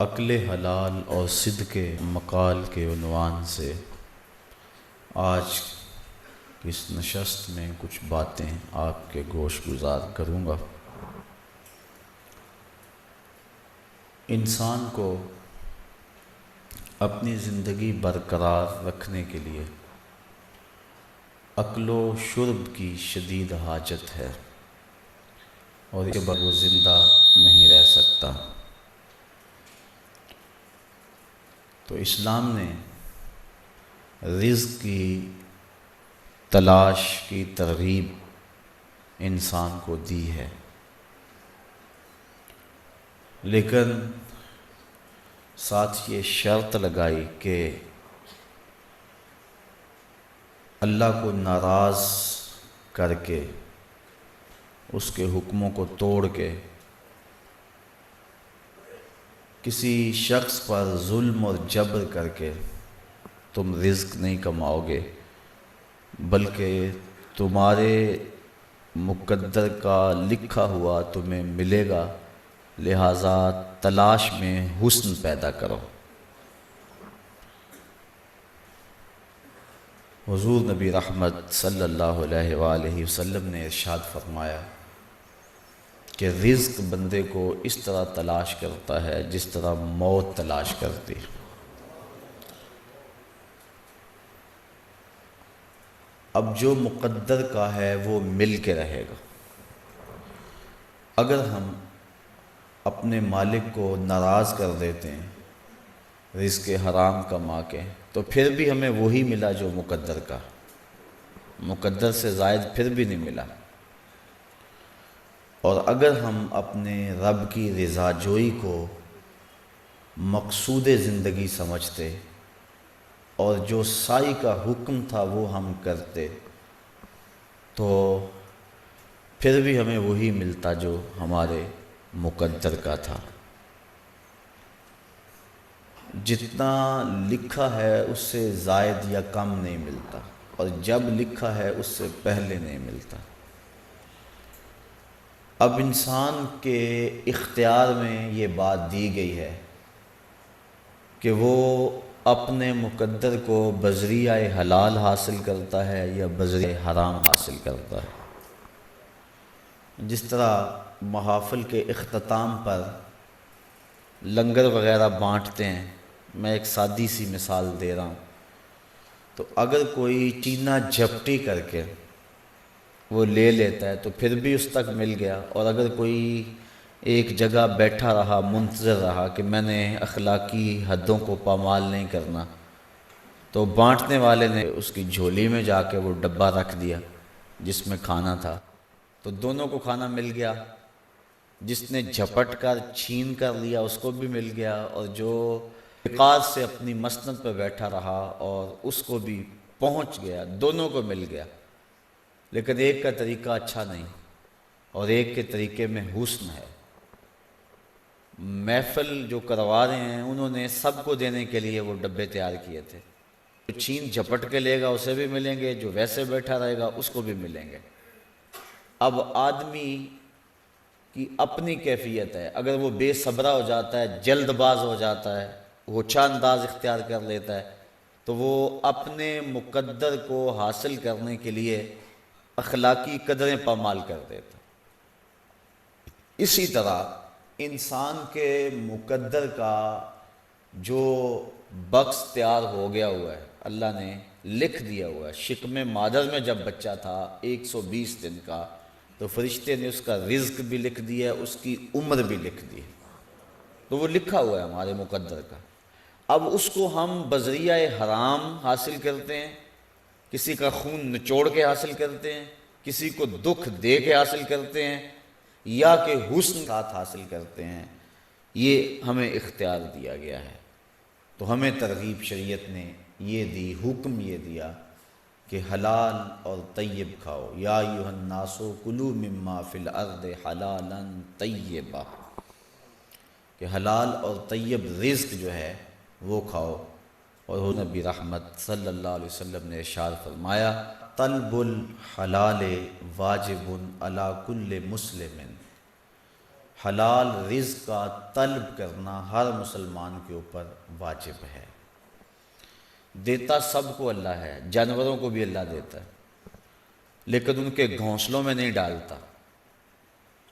عقل حلال اور صدق مقال کے عنوان سے آج کی اس نشست میں کچھ باتیں آپ کے گوش گزار کروں گا۔ انسان کو اپنی زندگی برقرار رکھنے کے لیے اکل و شرب کی شدید حاجت ہے اور اس کے بغیر وہ زندہ نہیں رہ سکتا۔ تو اسلام نے رزق کی تلاش کی ترغیب انسان کو دی ہے، لیکن ساتھ یہ شرط لگائی کہ اللہ کو ناراض کر کے، اس کے حکموں کو توڑ کے، کسی شخص پر ظلم اور جبر کر کے تم رزق نہیں کماؤ گے، بلکہ تمہارے مقدر کا لکھا ہوا تمہیں ملے گا، لہٰذا تلاش میں حسن پیدا کرو۔ حضور نبی رحمت صلی اللہ علیہ وآلہ وسلم نے ارشاد فرمایا کہ رزق بندے کو اس طرح تلاش کرتا ہے جس طرح موت تلاش کرتی۔ اب جو مقدر کا ہے وہ مل کے رہے گا۔ اگر ہم اپنے مالک کو ناراض کر دیتے ہیں رزق حرام کما کے، تو پھر بھی ہمیں وہی ملا جو مقدر کا، مقدر سے زائد پھر بھی نہیں ملا۔ اور اگر ہم اپنے رب کی رضا جوئی کو مقصود زندگی سمجھتے اور جو سائی کا حکم تھا وہ ہم کرتے، تو پھر بھی ہمیں وہی ملتا جو ہمارے مقدر کا تھا۔ جتنا لکھا ہے اس سے زائد یا کم نہیں ملتا، اور جب لکھا ہے اس سے پہلے نہیں ملتا۔ اب انسان کے اختیار میں یہ بات دی گئی ہے کہ وہ اپنے مقدر کو بذریعہ حلال حاصل کرتا ہے یا بذریعہ حرام حاصل کرتا ہے۔ جس طرح محافل کے اختتام پر لنگر وغیرہ بانٹتے ہیں، میں ایک سادی سی مثال دے رہا ہوں، تو اگر کوئی چینہ جھپٹی کر کے وہ لے لیتا ہے تو پھر بھی اس تک مل گیا، اور اگر کوئی ایک جگہ بیٹھا رہا، منتظر رہا کہ میں نے اخلاقی حدوں کو پامال نہیں کرنا، تو بانٹنے والے نے اس کی جھولی میں جا کے وہ ڈبہ رکھ دیا جس میں کھانا تھا، تو دونوں کو کھانا مل گیا۔ جس نے جھپٹ کر چھین کر لیا اس کو بھی مل گیا، اور جو وقار سے اپنی مسند پہ بیٹھا رہا اور اس کو بھی پہنچ گیا، دونوں کو مل گیا۔ لیکن ایک کا طریقہ اچھا نہیں اور ایک کے طریقے میں حسن ہے۔ محفل جو کروا رہے ہیں انہوں نے سب کو دینے کے لیے وہ ڈبے تیار کیے تھے، جو چھین جھپٹ کے لے گا اسے بھی ملیں گے، جو ویسے بیٹھا رہے گا اس کو بھی ملیں گے۔ اب آدمی کی اپنی کیفیت ہے، اگر وہ بے صبرا ہو جاتا ہے، جلد باز ہو جاتا ہے، ہوچا انداز اختیار کر لیتا ہے، تو وہ اپنے مقدر کو حاصل کرنے کے لیے اخلاقی قدریں پامال کر دیتا۔ اسی طرح انسان کے مقدر کا جو بکس تیار ہو گیا ہوا ہے، اللہ نے لکھ دیا ہوا ہے۔ شکم مادر میں جب بچہ تھا 120 دن کا، تو فرشتے نے اس کا رزق بھی لکھ دیا، اس کی عمر بھی لکھ دی، تو وہ لکھا ہوا ہے ہمارے مقدر کا۔ اب اس کو ہم بذریعہ حرام حاصل کرتے ہیں، کسی کا خون نچوڑ کے حاصل کرتے ہیں، کسی کو دکھ دے کے حاصل کرتے ہیں، یا کہ حسن ساتھ حاصل کرتے ہیں، یہ ہمیں اختیار دیا گیا ہے۔ تو ہمیں ترغیب شریعت نے یہ دی، حکم یہ دیا کہ حلال اور طیب کھاؤ، یا ایھا الناس کلوا مما فی الارض حلالا طیبا، کہ حلال اور طیب رزق جو ہے وہ کھاؤ۔ اور نبی رحمت صلی اللہ علیہ وسلم نے ارشاد فرمایا، طلب الحلال واجب علی کل مسلم، حلال رزق کا طلب کرنا ہر مسلمان کے اوپر واجب ہے۔ دیتا سب کو اللہ ہے، جانوروں کو بھی اللہ دیتا ہے، لیکن ان کے گھونسلوں میں نہیں ڈالتا۔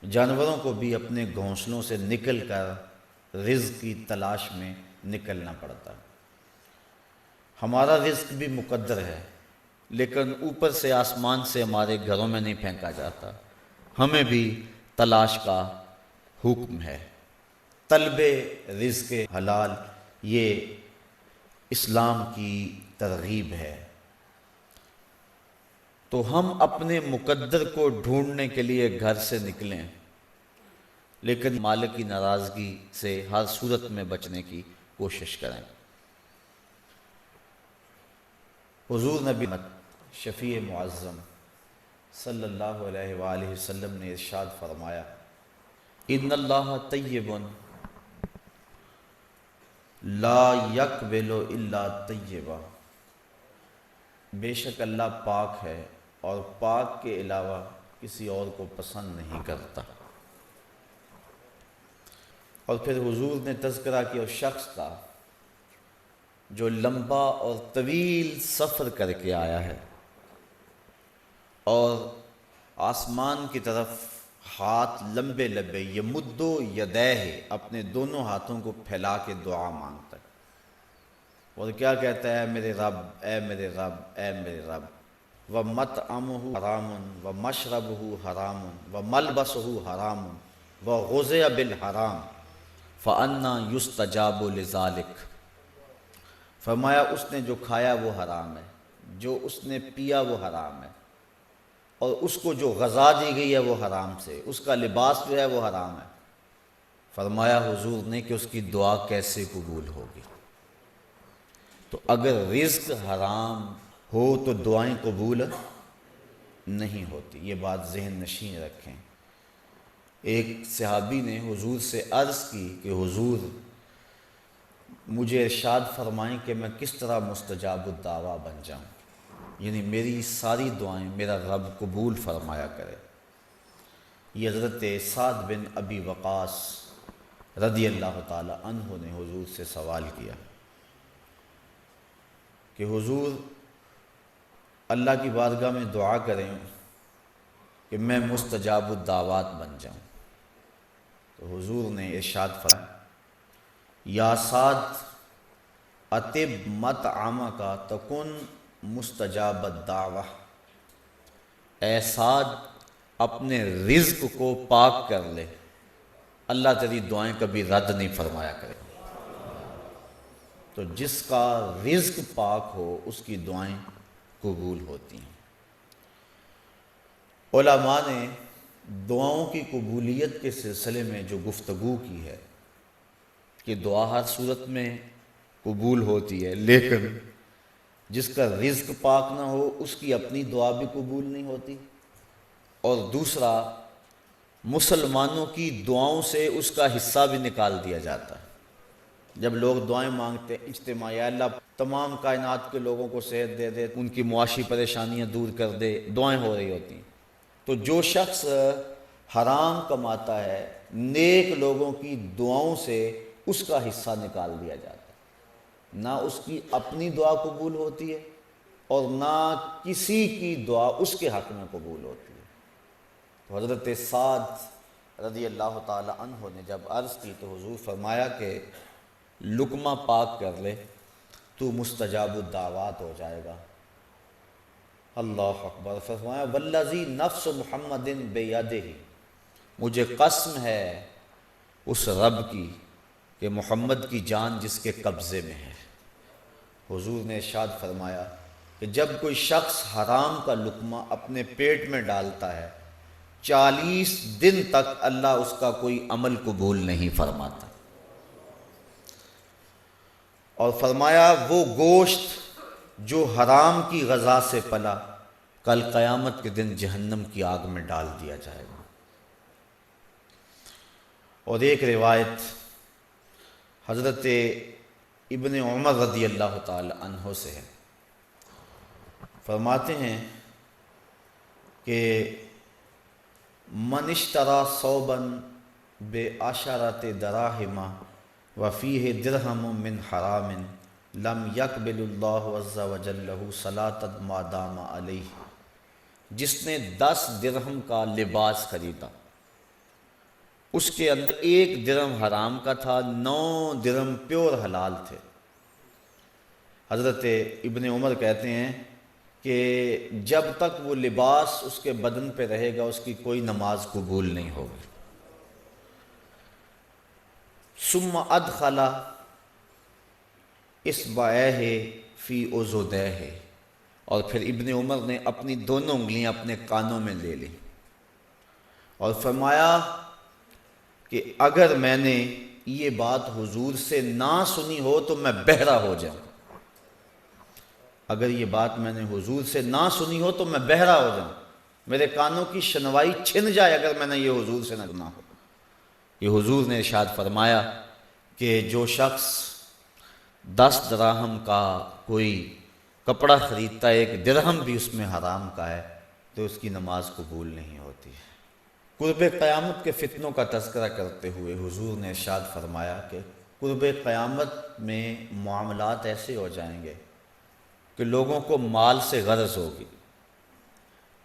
جانوروں کو بھی اپنے گھونسلوں سے نکل کر رزق کی تلاش میں نکلنا پڑتا ہے۔ ہمارا رزق بھی مقدر ہے، لیکن اوپر سے آسمان سے ہمارے گھروں میں نہیں پھینکا جاتا، ہمیں بھی تلاش کا حکم ہے۔ طلب رزق حلال یہ اسلام کی ترغیب ہے۔ تو ہم اپنے مقدر کو ڈھونڈنے کے لیے گھر سے نکلیں، لیکن مالک کی ناراضگی سے ہر صورت میں بچنے کی کوشش کریں۔ حضور نبی شفیع معظم صلی اللہ علیہ وآلہ وسلم نے ارشاد فرمایا، ان اللہ طیب لا یقبل الا طیبا، بے شک اللہ پاک ہے اور پاک کے علاوہ کسی اور کو پسند نہیں کرتا۔ اور پھر حضور نے تذکرہ کیا اس شخص کا جو لمبا اور طویل سفر کر کے آیا ہے اور آسمان کی طرف ہاتھ لمبے لمبے یمدو یدیہ اپنے دونوں ہاتھوں کو پھیلا کے دعا مانگتا ہے، اور کیا کہتا ہے، میرے رب، اے میرے رب، اے میرے رب، وَمَطْعَمُهُ حَرَامٌ وَمَشْرَبُهُ حَرَامٌ وَمَلْبَسُهُ حَرَامٌ وَغُذِيَ بِالْحَرَامِ فَأَنَّى يُسْتَجَابُ لِذَلِكَ۔ فرمایا اس نے جو کھایا وہ حرام ہے، جو اس نے پیا وہ حرام ہے، اور اس کو جو غذا دی گئی ہے وہ حرام سے، اس کا لباس جو ہے وہ حرام ہے۔ فرمایا حضور نے کہ اس کی دعا کیسے قبول ہوگی؟ تو اگر رزق حرام ہو تو دعائیں قبول نہیں ہوتی، یہ بات ذہن نشین رکھیں۔ ایک صحابی نے حضور سے عرض کی کہ حضور مجھے ارشاد فرمائیں کہ میں کس طرح مستجاب الدعویٰ بن جاؤں، یعنی میری ساری دعائیں میرا رب قبول فرمایا کرے۔ یہ حضرت سعد بن ابی وقاص رضی اللہ تعالی عنہ نے حضور سے سوال کیا کہ حضور اللہ کی بارگاہ میں دعا کریں کہ میں مستجاب الدعوات بن جاؤں۔ تو حضور نے ارشاد فرمایا، یا سعد اطب مطعمک تکن مستجاب الدعوہ، اے سعد اپنے رزق کو پاک کر لے، اللہ تیری دعائیں کبھی رد نہیں فرمایا کرے۔ تو جس کا رزق پاک ہو اس کی دعائیں قبول ہوتی ہیں۔ علماء نے دعاؤں کی قبولیت کے سلسلے میں جو گفتگو کی ہے کہ دعا ہر صورت میں قبول ہوتی ہے، لیکن جس کا رزق پاک نہ ہو اس کی اپنی دعا بھی قبول نہیں ہوتی، اور دوسرا مسلمانوں کی دعاؤں سے اس کا حصہ بھی نکال دیا جاتا ہے۔ جب لوگ دعائیں مانگتے ہیں اجتماع، یا اللہ تمام کائنات کے لوگوں کو صحت دے دے، ان کی معاشی پریشانیاں دور کر دے، دعائیں ہو رہی ہوتی ہیں، تو جو شخص حرام کماتا ہے نیک لوگوں کی دعاؤں سے اس کا حصہ نکال دیا جاتا ہے، نہ اس کی اپنی دعا قبول ہوتی ہے اور نہ کسی کی دعا اس کے حق میں قبول ہوتی ہے۔ تو حضرت سعد رضی اللہ تعالی عنہ نے جب عرض کی تو حضور فرمایا کہ لقمہ پاک کر لے تو مستجاب الدعوات ہو جائے گا۔ اللہ اکبر۔ فرمایا والذی نفس محمد بیدہ، مجھے قسم ہے اس رب کی کہ محمد کی جان جس کے قبضے میں ہے۔ حضور نے ارشاد فرمایا کہ جب کوئی شخص حرام کا لقمہ اپنے پیٹ میں ڈالتا ہے 40 دن تک اللہ اس کا کوئی عمل قبول نہیں فرماتا، اور فرمایا وہ گوشت جو حرام کی غذا سے پلا کل قیامت کے دن جہنم کی آگ میں ڈال دیا جائے گا۔ اور ایک روایت حضرت ابن عمر رضی اللہ تعالی عنہ سے ہے، فرماتے ہیں کہ من اشترى ثوبا بے عشرت دراہم وفیہ درہم من حرام لم یقبل اللہ عز وجل لہ صلاۃ ما دام علیہ، جس نے 10 درہم کا لباس خریدا، اس کے اندر 1 درہم حرام کا تھا، 9 درہم پیور حلال تھے۔ حضرت ابن عمر کہتے ہیں کہ جب تک وہ لباس اس کے بدن پہ رہے گا اس کی کوئی نماز قبول نہیں ہوگی۔ ثم ادخل اصبعیہ فی اذنیہ، اور پھر ابن عمر نے اپنی دونوں انگلیاں اپنے کانوں میں لے لی اور فرمایا کہ اگر میں نے یہ بات حضور سے نہ سنی ہو تو میں بہرا ہو جاؤں، اگر یہ بات میں نے حضور سے نہ سنی ہو تو میں بہرا ہو جاؤں، میرے کانوں کی شنوائی چھن جائے اگر میں نے یہ حضور سے نہ سنا ہو۔ یہ حضور نے ارشاد فرمایا کہ جو شخص 10 دراہم کا کوئی کپڑا خریدتا ہے، 1 درہم بھی اس میں حرام کا ہے، تو اس کی نماز قبول نہیں ہوتی ہے۔ قرب قیامت کے فتنوں کا تذکرہ کرتے ہوئے حضور نے ارشاد فرمایا کہ قرب قیامت میں معاملات ایسے ہو جائیں گے کہ لوگوں کو مال سے غرض ہوگی،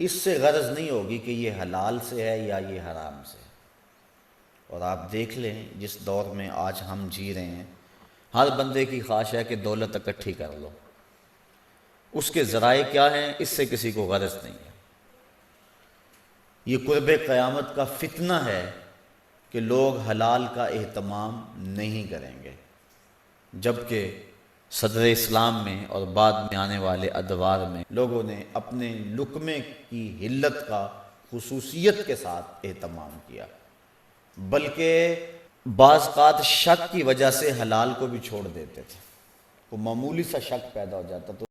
اس سے غرض نہیں ہوگی کہ یہ حلال سے ہے یا یہ حرام سے ہے۔ اور آپ دیکھ لیں جس دور میں آج ہم جی رہے ہیں، ہر بندے کی خواہش ہے کہ دولت اکٹھی کر لو، اس کے ذرائع کیا ہیں اس سے کسی کو غرض نہیں ہے۔ یہ قرب قیامت کا فتنہ ہے کہ لوگ حلال کا اہتمام نہیں کریں گے، جبکہ صدر اسلام میں اور بعد میں آنے والے ادوار میں لوگوں نے اپنے لقمے کی حلت کا خصوصیت کے ساتھ اہتمام کیا، بلکہ بعض اوقات شک کی وجہ سے حلال کو بھی چھوڑ دیتے تھے، وہ معمولی سا شک پیدا ہو جاتا تو